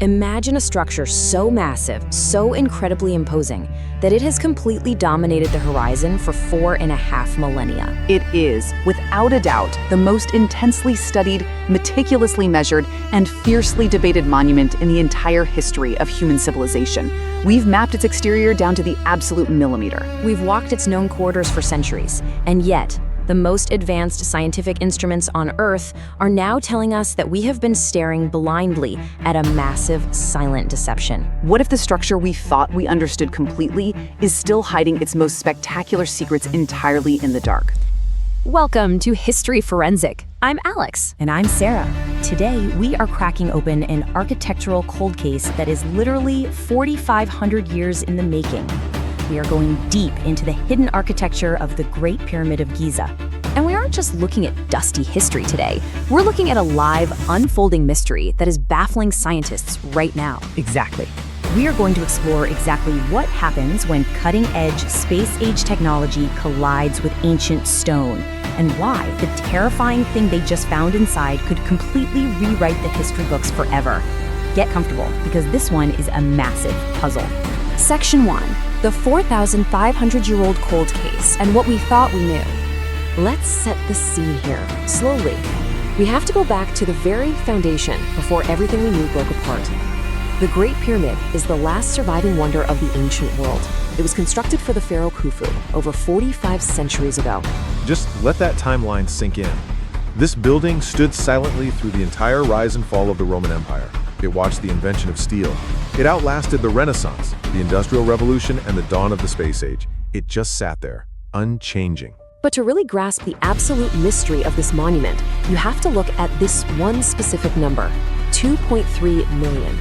Imagine a structure so massive, so incredibly imposing, that it has completely dominated the horizon for 4.5 millennia. It is, without a doubt, the most intensely studied, meticulously measured, and fiercely debated monument in the entire history of human civilization. We've mapped its exterior down to the absolute millimeter. We've walked its known corridors for centuries, and yet, the most advanced scientific instruments on Earth are now telling us that we have been staring blindly at a massive, silent deception. What if the structure we thought we understood completely is still hiding its most spectacular secrets entirely in the dark? Welcome to History Forensic. I'm Alex. And I'm Sarah. Today, we are cracking open an architectural cold case that is literally 4,500 years in the making. We are going deep into the hidden architecture of the Great Pyramid of Giza. And we aren't just looking at dusty history today. We're looking at a live, unfolding mystery that is baffling scientists right now. Exactly. We are going to explore exactly what happens when cutting-edge space-age technology collides with ancient stone, and why the terrifying thing they just found inside could completely rewrite the history books forever. Get comfortable, because this one is a massive puzzle. Section 1. The 4,500-year-old cold case and what we thought we knew. Let's set the scene here, slowly. We have to go back to the very foundation before everything we knew broke apart. The Great Pyramid is the last surviving wonder of the ancient world. It was constructed for the pharaoh Khufu over 45 centuries ago. Just let that timeline sink in. This building stood silently through the entire rise and fall of the Roman Empire. It watched the invention of steel. It outlasted the Renaissance, the Industrial Revolution, and the dawn of the space age. It just sat there, unchanging. But to really grasp the absolute mystery of this monument, you have to look at this one specific number, 2.3 million.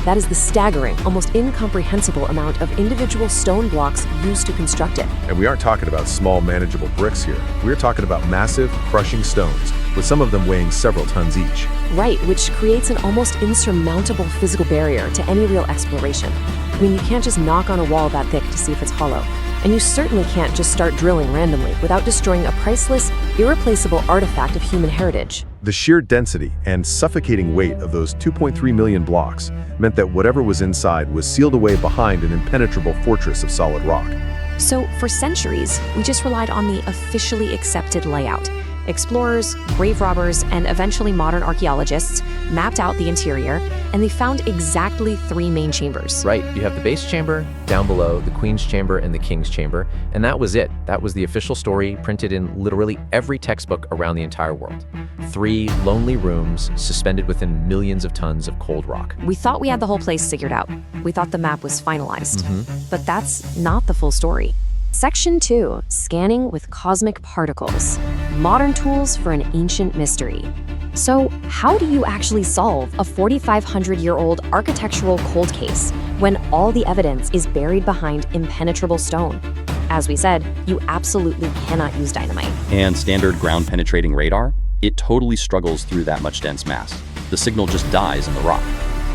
That is the staggering, almost incomprehensible amount of individual stone blocks used to construct it. And we aren't talking about small, manageable bricks here. We're talking about massive, crushing stones, with some of them weighing several tons each. Right, which creates an almost insurmountable physical barrier to any real exploration. I mean, you can't just knock on a wall that thick to see if it's hollow. And you certainly can't just start drilling randomly without destroying a priceless, irreplaceable artifact of human heritage. The sheer density and suffocating weight of those 2.3 million blocks meant that whatever was inside was sealed away behind an impenetrable fortress of solid rock. So, for centuries, we just relied on the officially accepted layout. Explorers, grave robbers, and eventually modern archaeologists mapped out the interior, and they found exactly 3 main chambers. Right, you have the base chamber, down below, the queen's chamber and the king's chamber, and that was it. That was the official story printed in literally every textbook around the entire world. 3 lonely rooms suspended within millions of tons of cold rock. We thought we had the whole place figured out. We thought the map was finalized. But that's not the full story. Section 2, Scanning with Cosmic Particles. Modern tools for an ancient mystery. So, how do you actually solve a 4,500-year-old architectural cold case when all the evidence is buried behind impenetrable stone? As we said, you absolutely cannot use dynamite. And standard ground-penetrating radar? It totally struggles through that much dense mass. The signal just dies in the rock.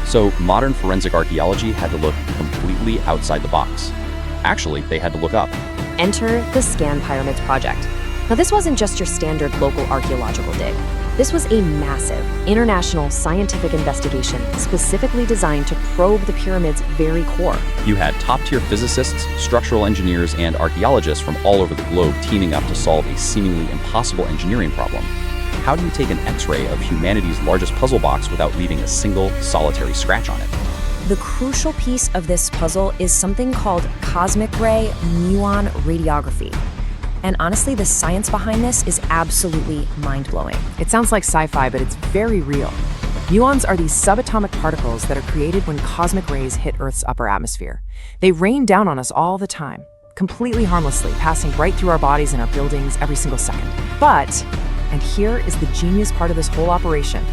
So, modern forensic archaeology had to look completely outside the box. Actually, they had to look up. Enter the Scanpyramids project. Now, this wasn't just your standard local archaeological dig. This was a massive, international scientific investigation specifically designed to probe the pyramid's very core. You had top-tier physicists, structural engineers, and archaeologists from all over the globe teaming up to solve a seemingly impossible engineering problem. How do you take an X-ray of humanity's largest puzzle box without leaving a single, solitary scratch on it? The crucial piece of this puzzle is something called cosmic ray muon radiography. And honestly, the science behind this is absolutely mind-blowing. It sounds like sci-fi, but it's very real. Muons are these subatomic particles that are created when cosmic rays hit Earth's upper atmosphere. They rain down on us all the time, completely harmlessly, passing right through our bodies and our buildings every single second. But, and here is the genius part of this whole operation,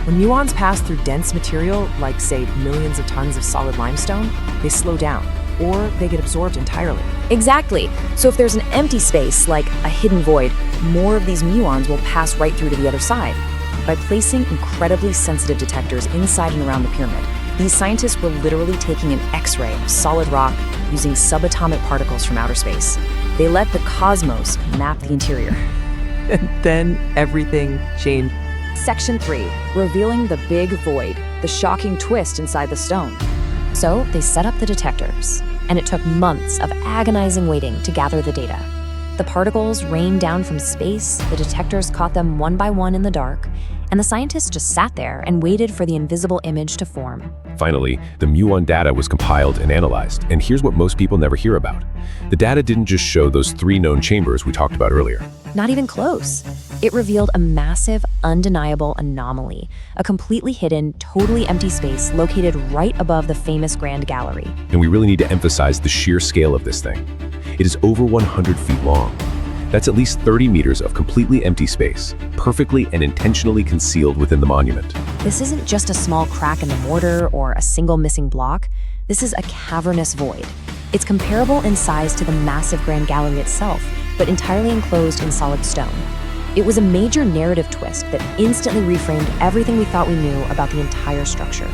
when muons pass through dense material, like, say, millions of tons of solid limestone, they slow down, or they get absorbed entirely. Exactly. So if there's an empty space, like a hidden void, more of these muons will pass right through to the other side. By placing incredibly sensitive detectors inside and around the pyramid, these scientists were literally taking an X-ray of solid rock using subatomic particles from outer space. They let the cosmos map the interior. And then everything changed. Section 3, Revealing the Big Void. the shocking twist inside the stone. So they set up the detectors, and it took months of agonizing waiting to gather the data. The particles rained down from space, the detectors caught them one by one in the dark, and the scientists just sat there and waited for the invisible image to form. Finally, the muon data was compiled and analyzed, and here's what most people never hear about. The data didn't just show those 3 known chambers we talked about earlier. Not even close. It revealed a massive, undeniable anomaly, a completely hidden, totally empty space located right above the famous Grand Gallery. And we really need to emphasize the sheer scale of this thing. It is over 100 feet long. That's at least 30 meters of completely empty space, perfectly and intentionally concealed within the monument. This isn't just a small crack in the mortar or a single missing block. This is a cavernous void. It's comparable in size to the massive Grand Gallery itself, but entirely enclosed in solid stone. It was a major narrative twist that instantly reframed everything we thought we knew about the entire structure.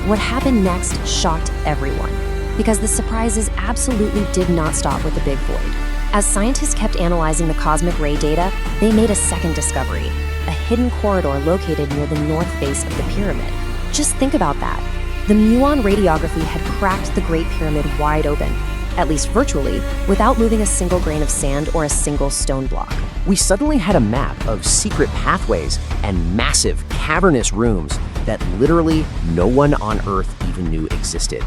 What happened next shocked everyone, because the surprises absolutely did not stop with the big void. As scientists kept analyzing the cosmic ray data, they made a second discovery, a hidden corridor located near the north face of the pyramid. Just think about that. The muon radiography had cracked the Great Pyramid wide open, at least virtually, without moving a single grain of sand or a single stone block. We suddenly had a map of secret pathways and massive, cavernous rooms that literally no one on Earth even knew existed.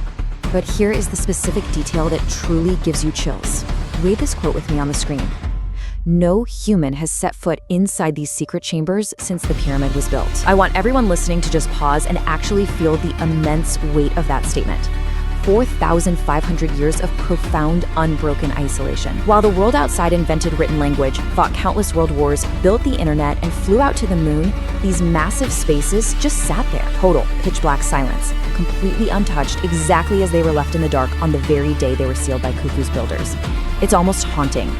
But here is the specific detail that truly gives you chills. Read this quote with me on the screen. No human has set foot inside these secret chambers since the pyramid was built. I want everyone listening to just pause and actually feel the immense weight of that statement. 4,500 years of profound, unbroken isolation. While the world outside invented written language, fought countless world wars, built the internet, and flew out to the moon, these massive spaces just sat there. Total pitch black silence, completely untouched, exactly as they were left in the dark on the very day they were sealed by Khufu's builders. It's almost haunting.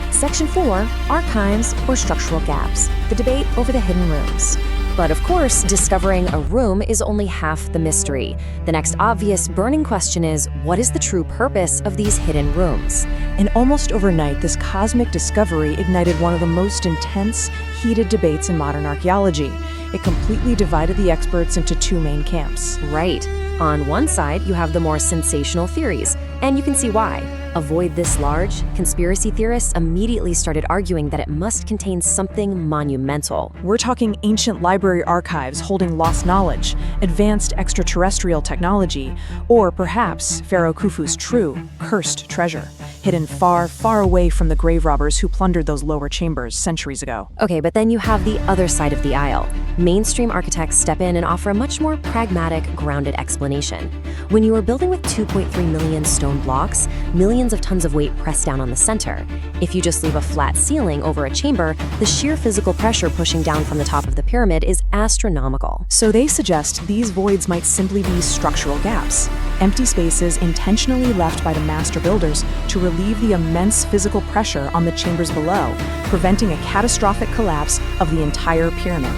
Section 4, Archives or Structural Gaps, the debate over the hidden rooms. But of course, discovering a room is only half the mystery. The next obvious burning question is, what is the true purpose of these hidden rooms? And almost overnight, this cosmic discovery ignited one of the most intense, heated debates in modern archaeology. It completely divided the experts into 2 main camps. Right. On one side, you have the more sensational theories, and you can see why. A void this large, conspiracy theorists immediately started arguing that it must contain something monumental. We're talking ancient library archives holding lost knowledge, advanced extraterrestrial technology, or perhaps Pharaoh Khufu's true, cursed treasure, hidden far, far away from the grave robbers who plundered those lower chambers centuries ago. Okay, but then you have the other side of the aisle. Mainstream architects step in and offer a much more pragmatic, grounded explanation. When you are building with 2.3 million stone blocks, millions of tons of weight pressed down on the center. If you just leave a flat ceiling over a chamber, the sheer physical pressure pushing down from the top of the pyramid is astronomical. So they suggest these voids might simply be structural gaps, empty spaces intentionally left by the master builders to relieve the immense physical pressure on the chambers below, preventing a catastrophic collapse of the entire pyramid.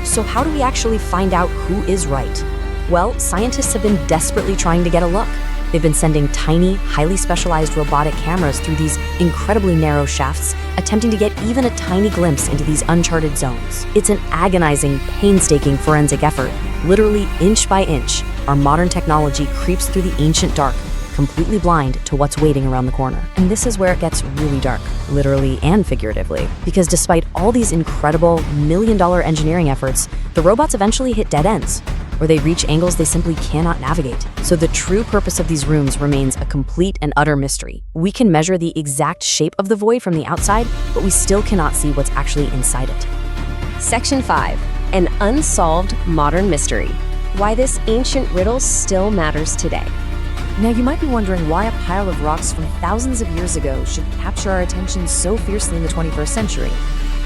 So how do we actually find out who is right? Well, scientists have been desperately trying to get a look. They've been sending tiny, highly specialized robotic cameras through these incredibly narrow shafts, attempting to get even a tiny glimpse into these uncharted zones. It's an agonizing, painstaking forensic effort. Literally inch by inch, our modern technology creeps through the ancient dark, completely blind to what's waiting around the corner. And this is where it gets really dark, literally and figuratively. Because despite all these incredible million-dollar engineering efforts, the robots eventually hit dead ends, or they reach angles they simply cannot navigate. So the true purpose of these rooms remains a complete and utter mystery. We can measure the exact shape of the void from the outside, but we still cannot see what's actually inside it. Section 5, an unsolved modern mystery. Why this ancient riddle still matters today. Now you might be wondering why a pile of rocks from thousands of years ago should capture our attention so fiercely in the 21st century.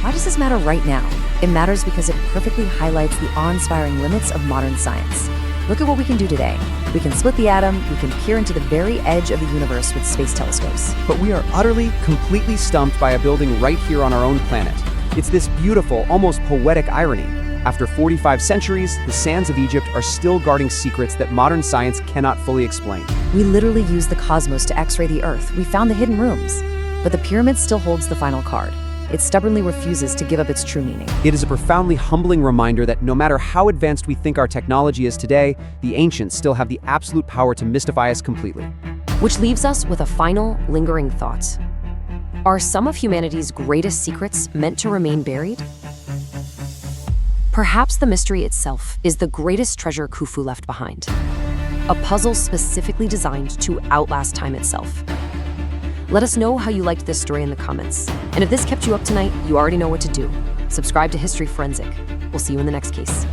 Why does this matter right now? It matters because it perfectly highlights the awe-inspiring limits of modern science. Look at what we can do today. We can split the atom, we can peer into the very edge of the universe with space telescopes. But we are utterly, completely stumped by a building right here on our own planet. It's this beautiful, almost poetic irony. After 45 centuries, the sands of Egypt are still guarding secrets that modern science cannot fully explain. We literally use the cosmos to x-ray the Earth. We found the hidden rooms. But the pyramid still holds the final card. it stubbornly refuses to give up its true meaning. It is a profoundly humbling reminder that no matter how advanced we think our technology is today, the ancients still have the absolute power to mystify us completely. Which leaves us with a final, lingering thought. Are some of humanity's greatest secrets meant to remain buried? Perhaps the mystery itself is the greatest treasure Khufu left behind. A puzzle specifically designed to outlast time itself. Let us know how you liked this story in the comments. And if this kept you up tonight, you already know what to do. Subscribe to History Forensic. We'll see you in the next case.